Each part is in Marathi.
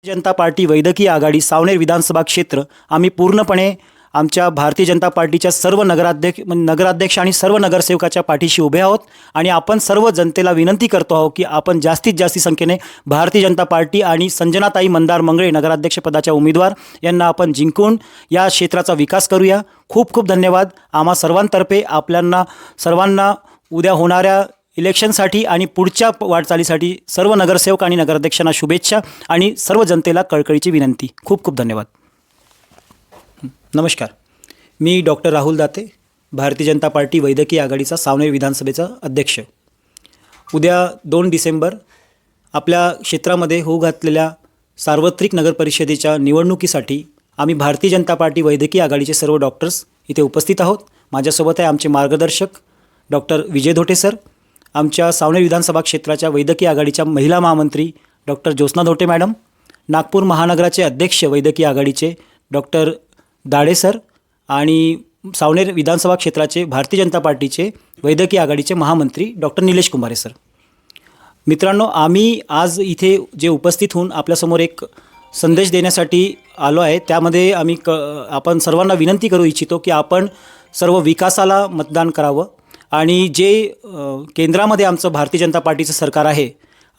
जनता पार्टी वैद्यकीय आघाडी सावनेर विधानसभा क्षेत्र आम्ही पूर्णपणे आमच्या भारतीय जनता पार्टीच्या सर्व नगराध्यक्ष आणि सर्व नगरसेवकाच्या पाठीशी उभे आहोत आणि आपण सर्व जनतेला विनंती करतो आहोत की आपण जास्तीत जास्त संख्येने भारतीय जनता पार्टी आणि संजनाताई मंदार मंगळे नगराध्यक्षपदाच्या उमेदवार यांना आपण जिंकून या क्षेत्राचा विकास करूया। खूप खूप धन्यवाद। आम्हा सर्वांतर्फे आपल्याला सर्वांना उद्या होणाऱ्या इलेक्शनसाठी आणि पुढच्या वाटचालीसाठी सर्व नगरसेवक आणि नगराध्यक्षांना शुभेच्छा आणि सर्व जनतेला कळकळीची विनंती। खूप खूप धन्यवाद। नमस्कार, मी डॉक्टर राहुल दाते, भारतीय जनता पार्टी वैद्यकीय आघाडीचा सावनेर विधानसभेचा अध्यक्ष। उद्या 2 डिसेंबर आपल्या क्षेत्रामध्ये होऊ घातलेल्या सार्वत्रिक नगरपरिषदेच्या निवडणुकीसाठी आम्ही भारतीय जनता पार्टी वैद्यकीय आघाडीचे सर्व डॉक्टर्स इथे उपस्थित आहोत। माझ्यासोबत आहे आमचे मार्गदर्शक डॉक्टर विजय धोटे सर, आमच्या सावनेर विधानसभा क्षेत्राच्या वैद्यकीय आघाडीच्या महिला महामंत्री डॉक्टर ज्योत्स्ना धोटे मॅडम, नागपूर महानगराचे अध्यक्ष वैद्यकीय आघाडीचे डॉक्टर दाडे सर आणि सावनेर विधानसभा क्षेत्राचे भारतीय जनता पार्टीचे वैद्यकीय आघाडीचे महामंत्री डॉक्टर निलेश कुंभारे सर। मित्रांनो, आम्ही आज इथे जे उपस्थित होऊन आपल्यासमोर एक संदेश देण्यासाठी आलो आहे, त्यामध्ये आम्ही आपण सर्वांना विनंती करू इच्छितो की आपण सर्व विकासाला मतदान करावं आणि जे केंद्रामध्ये आमचं भारतीय जनता पार्टीचं सरकार आहे,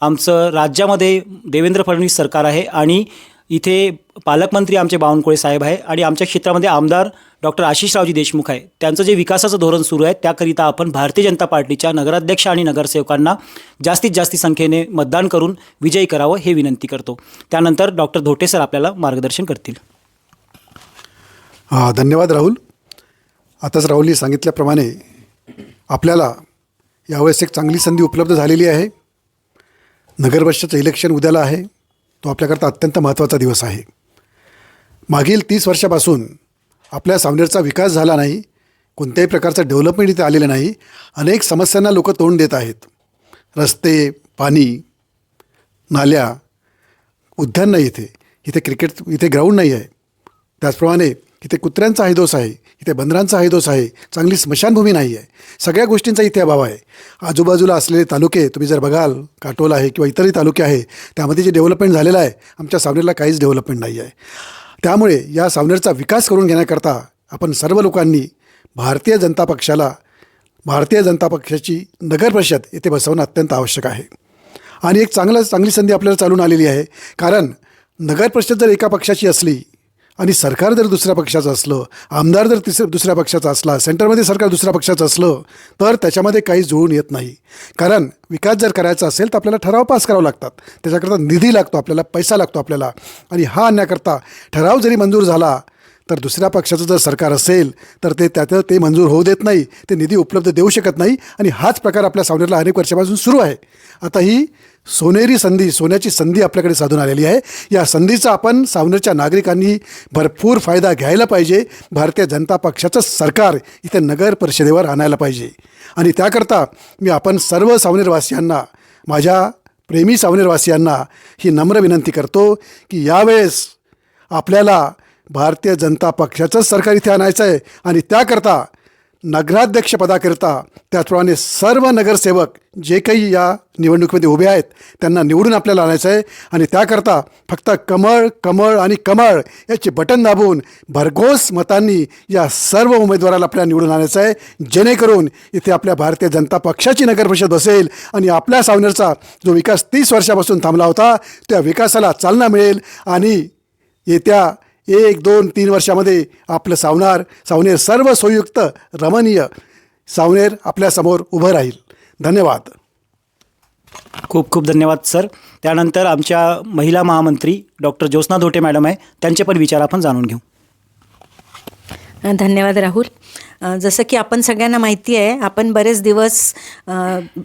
आमचं राज्यामध्ये देवेंद्र फडणवीस सरकार आहे आणि इथे पालकमंत्री आमचे बावनकुळे साहेब आहे आणि आमच्या क्षेत्रामध्ये आमदार डॉक्टर आशिषरावजी देशमुख आहे। त्यांचं जे विकासाचं धोरण सुरू आहे त्याकरिता आपण भारतीय जनता पार्टीच्या नगराध्यक्ष आणि नगरसेवकांना जास्तीत जास्त संख्येने मतदान करून विजयी करावं हे विनंती करतो। त्यानंतर डॉक्टर धोटे सर आपल्याला मार्गदर्शन करतील। धन्यवाद राहुल। आताच राहुलनी सांगितल्याप्रमाणे आपल्याला यावेळेस एक चांगली संधी उपलब्ध झालेली आहे। नगरपरिषदेचं इलेक्शन उद्याला आहे, तो आपल्याकरता अत्यंत महत्त्वाचा दिवस आहे। मागील 30 वर्षापासून आपल्या सावनेरचा विकास झाला नाही, कोणत्याही प्रकारचं डेव्हलपमेंट इथे आलेलं नाही। अनेक समस्यांना लोक तोंड देत आहेत। रस्ते, पाणी, नाल्या, उद्यान नाही इथे क्रिकेट, इथे ग्राउंड नाही आहे। त्याचप्रमाणे इथे कुत्र्यांचा हैदोस आहे, इथे बंदरांचा हैदोस आहे, चांगली स्मशानभूमी नाही आहे। सगळ्या गोष्टींचा इथे अभाव आहे। आजूबाजूला असलेले तालुके तुम्ही जर बघाल, काटोल आहे किंवा इतरही तालुके आहे, त्यामध्ये जे डेव्हलपमेंट झालेलं आहे, आमच्या सावनेरला काहीच डेव्हलपमेंट नाही आहे। त्यामुळे या सावनेरचा विकास करून घेण्याकरता आपण सर्व लोकांनी भारतीय जनता पक्षाची नगरपरिषद इथे बसवणं अत्यंत आवश्यक आहे। आणि एक चांगली संधी आपल्याला चालून आलेली आहे, कारण नगरपरिषद जर एका पक्षाची असली आणि सरकार जर दुसऱ्या पक्षाचं असलं, आमदार जर दुसऱ्या पक्षाचा असला, सेंटरमध्ये सरकार दुसऱ्या पक्षाचं असलं, तर त्याच्यामध्ये काही जुळून येत नाही। कारण विकास जर करायचा असेल तर आपल्याला ठराव पास करावं लागतात, त्याच्याकरता निधी लागतो, आपल्याला पैसा लागतो आपल्याला। आणि हा आणण्याकरता ठराव जरी मंजूर झाला तर दुसऱ्या पक्षाचं जर सरकार असेल तर ते मंजूर होऊ देत नाही, ते निधी उपलब्ध देऊ शकत नाही। आणि हाच प्रकार आपल्या सावनेरला अनेक वर्षापासून सुरू आहे। आता ही सोन्याची संधी आपल्याकडे साधून आलेली आहे। या संधीचा आपण सावनेरच्या नागरिकांनी भरपूर फायदा घ्यायला पाहिजे। भारतीय जनता पक्षाचं सरकार इथे नगर परिषदेवर आणायला पाहिजे आणि त्याकरता मी आपण सर्व सावनेरवासियांना, माझ्या प्रेमी सावनेरवासियांना ही नम्र विनंती करतो की यावेळेस आपल्याला भारतीय जनता पक्षाचंच सरकार इथे आणायचं आहे आणि त्याकरता नगराध्यक्षपदाकरता, त्याचप्रमाणे सर्व नगरसेवक जे काही या निवडणुकीमध्ये उभे आहेत त्यांना निवडून आपल्याला आणायचं आहे। आणि त्याकरता फक्त कमळ कमळ आणि कमळ याचे बटन दाबून भरघोस मतांनी या सर्व उमेदवाराला आपल्याला निवडून आणायचं आहे, जेणेकरून इथे आपल्या भारतीय जनता पक्षाची नगरपरिषद बसेल आणि आपल्या सावनेरचा जो विकास 30 वर्षापासून थांबला होता त्या विकासाला चालना मिळेल आणि येत्या 1, 2, 3 वर्षामध्ये आपलं सावनेर सर्व सोयुक्त रमणीय सावनेर आपल्यासमोर उभं राहील। धन्यवाद। खूप खूप धन्यवाद सर। त्यानंतर आमच्या महिला महामंत्री डॉक्टर ज्योत्स्ना धोटे मॅडम आहे, त्यांचे पण विचार आपण जाणून घेऊ। धन्यवाद राहुल। जसं की आपण सगळ्यांना माहिती आहे, आपण बरेच दिवस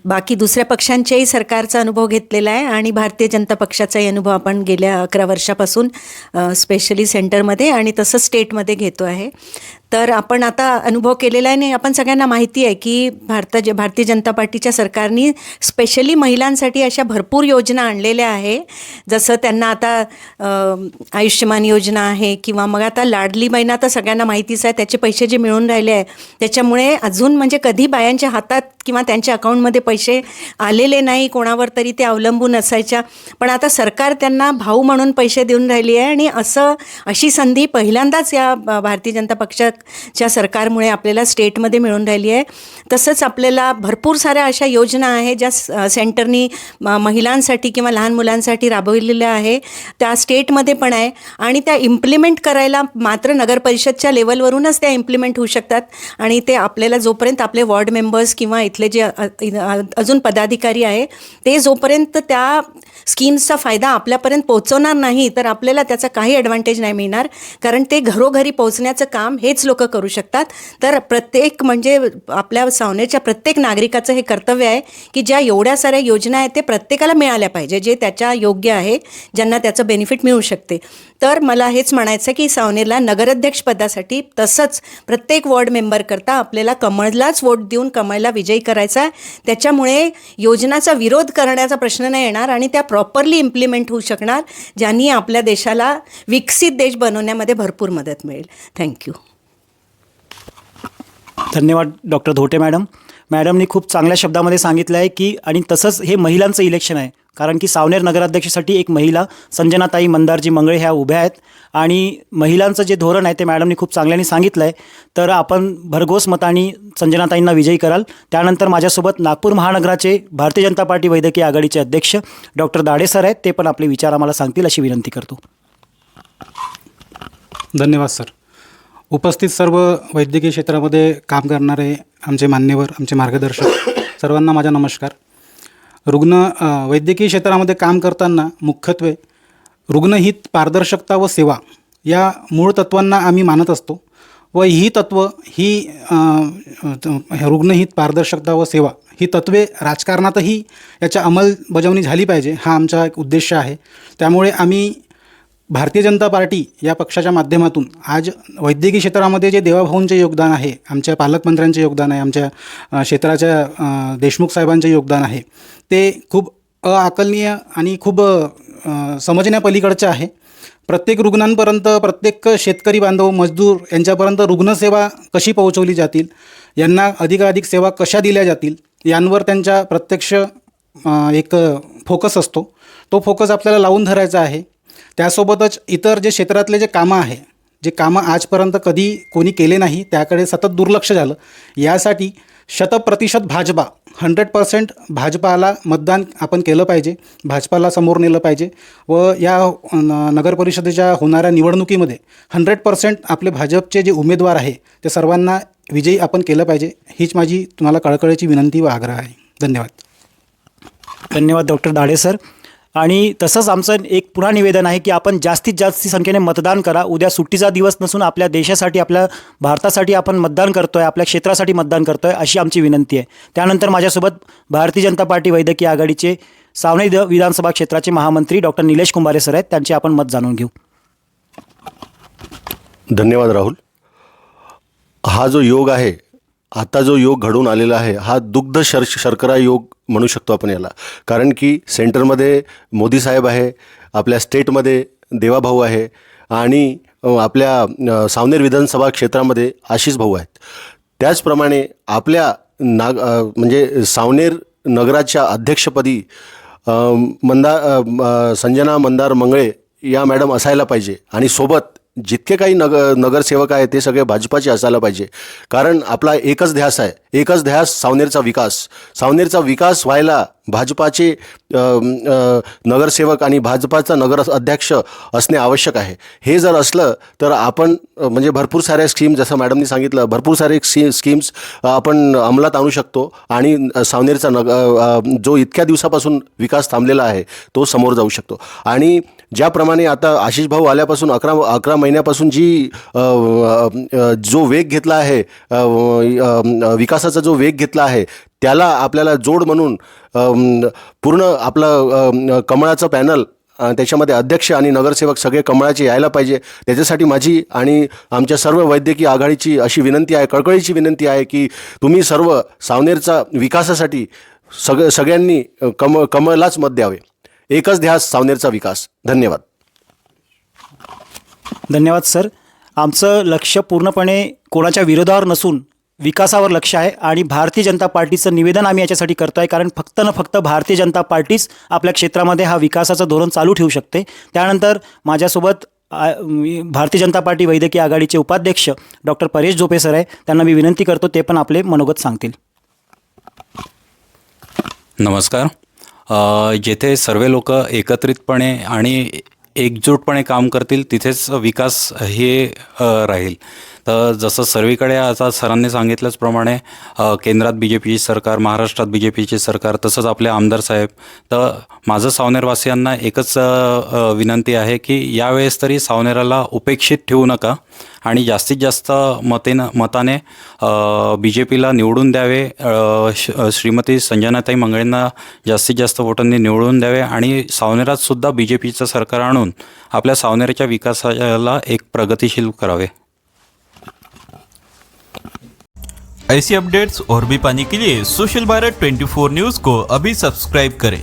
बाकी दुसऱ्या पक्षांच्याही सरकारचा अनुभव घेतलेला आहे आणि भारतीय जनता पक्षाचाही अनुभव आपण गेल्या 11 वर्षापासून स्पेशली सेंटरमध्ये आणि तसं स्टेटमध्ये घेतो आहे। तर आपण आता अनुभव केलेला आहे आणि आपण सगळ्यांना माहिती आहे की भारतीय जनता पार्टीच्या सरकारने स्पेशली महिलांसाठी अशा भरपूर योजना आणलेल्या आहे. जसं त्यांना आता आयुष्यमान योजना आहे किंवा मग आता लाडली बहीण तर सगळ्यांना माहितीच आहे, त्याचे पैसे जे मिळून राहिले आहे त्याच्यामुळे अजून म्हणजे कधी बायांच्या हातात किंवा त्यांच्या अकाउंटमध्ये पैसे आलेले नाही, कोणावर तरी ते अवलंबून असायच्या. पण आता सरकार त्यांना भाऊ म्हणून पैसे देऊन राहिली आहे आणि अशी संधी पहिल्यांदाच या भारतीय जनता पक्षाच्या सरकारमुळे आपल्याला स्टेटमध्ये मिळून राहिली आहे. तसंच आपल्याला भरपूर साऱ्या अशा योजना आहे ज्या सेंटरनी महिलांसाठी किंवा लहान मुलांसाठी राबवलेल्या आहे, त्या स्टेटमध्ये पण आहे आणि त्या इम्प्लिमेंट करायला मात्र नगरपरिषदच्या लेवलवरूनच त्या इम्प्लिमेंट होऊ शकतात. आणि ते आपल्याला जोपर्यंत आपले वॉर्ड मेंबर्स किंवा इथले जे अजून पदाधिकारी आहे ते जोपर्यंत त्या स्कीम्सचा फायदा आपल्यापर्यंत पोहोचवणार नाही तर आपल्याला त्याचा काही ॲडव्हान्टेज नाही मिळणार, कारण ते घरोघरी पोहोचण्याचं काम हेच लोक करू शकतात. तर प्रत्येक म्हणजे आपल्या सावनेरच्या प्रत्येक नागरिकाचं हे कर्तव्य आहे की ज्या एवढ्या साऱ्या योजना आहेत ते प्रत्येकाला मिळाल्या पाहिजे, जे त्याच्या योग्य आहे, ज्यांना त्याचं बेनिफिट मिळू शकते. तर मला हेच म्हणायचं की सावनेरला नगराध्यक्षपदासाठी तसंच प्रत्येक वॉर्ड मेंबर करता आपल्याला कमळलाच वोट देऊन कमळला विजयी करायचा आहे. त्याच्यामुळे योजनाचा विरोध करण्याचा प्रश्न नाही येणार आणि त्या प्रॉपरली इम्प्लिमेंट होऊ शकणार, ज्यांनी आपल्या देशाला विकसित देश बनवण्यामध्ये भरपूर मदत मिळेल. थँक्यू. धन्यवाद डॉक्टर धोटे मॅडम. मॅडमनी खूप चांगल्या शब्दामध्ये सांगितलं आहे की आणि तसंच हे महिलांचं इलेक्शन आहे, कारण की सावनेर नगराध्यक्षासाठी एक महिला संजनाताई मंदारजी मंगळे ह्या उभ्या आहेत आणि महिलांचं जे धोरण आहे ते मॅडमनी खूप चांगल्याने सांगितलं आहे. तर आपण भरघोस मतांनी संजनाताईंना विजयी कराल. त्यानंतर माझ्यासोबत नागपूर महानगराचे भारतीय जनता पार्टी वैद्यकीय आघाडीचे अध्यक्ष डॉक्टर दाडे सर आहेत, ते पण आपले विचार आम्हाला सांगतील अशी विनंती करतो. धन्यवाद सर. उपस्थित सर्व वैद्यकीय क्षेत्रामध्ये काम करणारे आमचे मान्यवर, आमचे मार्गदर्शक सर्वांना माझा नमस्कार. वैद्यकीय क्षेत्रामध्ये काम करताना मुख्यत्वे रुग्णहित, पारदर्शकता व सेवा या मूळ तत्वांना आम्ही मानत असतो व ही तत्त्व रुग्णहित, पारदर्शकता व सेवा ही तत्त्वे राजकारणातही याच्या अंमलबजावणी झाली पाहिजे, हा आमचा एक उद्देश आहे. त्यामुळे आम्ही भारतीय जनता पार्टी या पक्षाच्या माध्यमातून आज वैद्यकीय क्षेत्रामध्ये जे देवाभाऊंचे योगदान आहे, आमच्या पालकमंत्र्यांचे योगदान आहे, आमच्या क्षेत्राच्या देशमुख साहेबांचे योगदान आहे, ते खूप अआकलनीय आणि खूप समजण्यापलीकडचे आहे. प्रत्येक रुग्णांपर्यंत, प्रत्येक शेतकरी बांधव, मजदूर यांच्यापर्यंत रुग्णसेवा कशी पोहोचवली जातील, यांना अधिकाधिक सेवा कशा दिल्या जातील यांवर त्यांच्या प्रत्यक्ष एक फोकस असतो. तो फोकस आपल्याला लावून धरायचा आहे. त्यासोबतच इतर जे क्षेत्रातले जे कामं आहे, जे कामं आजपर्यंत कधी कोणी केले नाही, त्याकडे सतत दुर्लक्ष झालं. यासाठी 100% भाजपा, 100% भाजपाला मतदान आपण केलं पाहिजे, भाजपाला समोर नेलं पाहिजे व या नगरपरिषदेच्या होणाऱ्या निवडणुकीमध्ये 100% आपले भाजपचे जे उमेदवार आहे ते सर्वांना विजयी आपण केलं पाहिजे. हीच माझी तुम्हाला कळकळीची विनंती व आग्रह आहे. धन्यवाद. धन्यवाद डॉक्टर दाडे सर. आणि तसंच आमचं एक पुन्हा निवेदन आहे की आपण जास्तीत जास्त संख्येने मतदान करा. उद्या सुट्टीचा दिवस नसून आपल्या देशासाठी, आपल्या भारतासाठी आपण मतदान करतो आहे, आपल्या क्षेत्रासाठी मतदान करतो आहे, अशी आमची विनंती आहे. त्यानंतर माझ्यासोबत भारतीय जनता पार्टी वैद्यकीय आघाडीचे सावनेर विधानसभा क्षेत्राचे महामंत्री डॉक्टर निलेश कुंभारे सर आहेत, त्यांचे आपण मत जाणून घेऊ. धन्यवाद राहुल. हा जो योग आहे, आता जो योग घडून आलेला आहे, हा दुग्ध शर्करा योग म्हणू शकतो आपण याला. कारण की सेंटरमध्ये मोदी साहेब आहे, आपल्या स्टेटमध्ये देवाभाऊ आहे आणि आपल्या सावनेर विधानसभा क्षेत्रामध्ये आशिष भाऊ आहेत. त्याचप्रमाणे आपल्या म्हणजे सावनेर नगराच्या अध्यक्षपदी संजना मंदार मंगळे या मॅडम असायला पाहिजे आणि सोबत जितके काही नगरसेवक आहेत ते सगळे भाजपाचे असायला पाहिजे. कारण आपला एकच ध्यास आहे, एकच ध्यास सावनेरचा विकास. सावनेरचा विकास व्हायला भाजपाचे नगरसेवक आणि भाजपाचा नगर अध्यक्ष असणे आवश्यक आहे. हे जर असलं तर आपण म्हणजे भरपूर साऱ्या स्कीम, जसं मॅडमनी सांगितलं, भरपूर सारे स्कीम्स आपण अंमलात आणू शकतो आणि सावनेरचा जो इतक्या दिवसापासून विकास थांबलेला आहे तो समोर जाऊ शकतो. आणि ज्याप्रमाणे आता आशिष भाऊ आल्यापासून 11 महिन्यापासून जो वेग घेतला आहे, विकासाचा जो वेग घेतला आहे, त्याला आपल्याला जोड म्हणून पूर्ण आपलं कमळाचं पॅनल त्याच्यामध्ये अध्यक्ष आणि नगरसेवक सगळे कमळाचे यायला पाहिजे. त्याच्यासाठी माझी आणि आमच्या सर्व वैद्यकीय आघाडीची अशी विनंती आहे, कळकळीची विनंती आहे की तुम्ही सर्व सावनेरचा विकासासाठी सगळ्यांनी कमळलाच मत द्यावे. एकच ध्यास सावनेरचा विकास. धन्यवाद. धन्यवाद सर. आमचं लक्ष पूर्णपणे कोणाच्या विरोधावर नसून विकासावर लक्ष आहे आणि भारतीय जनता पार्टीचं निवेदन आम्ही याच्यासाठी करतो आहे, कारण फक्त भारतीय जनता पार्टीच आपल्या क्षेत्रामध्ये हा विकासाचं धोरण चालू ठेवू शकते. त्यानंतर माझ्यासोबत भारतीय जनता पार्टी वैद्यकीय आघाडीचे उपाध्यक्ष डॉक्टर परेश झोपे सर आहे. त्यांना मी विनंती करतो ते पण आपले मनोगत सांगतील. नमस्कार. जेथे सर्व लोक एकत्रितपणे आणि एकजूटपणे काम करतील तिथेच विकास हे राहील. तर जसं सर्वीकडे आता सरांनी सांगितल्याचप्रमाणे केंद्रात BJPची सरकार, महाराष्ट्रात BJPची सरकार, तसंच आपले आमदार साहेब. तर माझं सावनेरवासियांना एकच विनंती आहे की यावेळेस तरी सावनेराला उपेक्षित ठेवू नका आणि जास्तीत जास्त मताने BJPला निवडून द्यावे. श्रीमती संजनाताई मंगळेंना जास्तीत जास्त वोटांनी निवडून द्यावे आणि सावनेरातसुद्धा BJPचं सरकार आणून आपल्या सावनेरच्या विकासाला एक प्रगतिशील करावे. ऐसी अपडेट्स और भी पाने के लिए सोशल भारत 24 न्यूज़ को अभी सब्सक्राइब करें.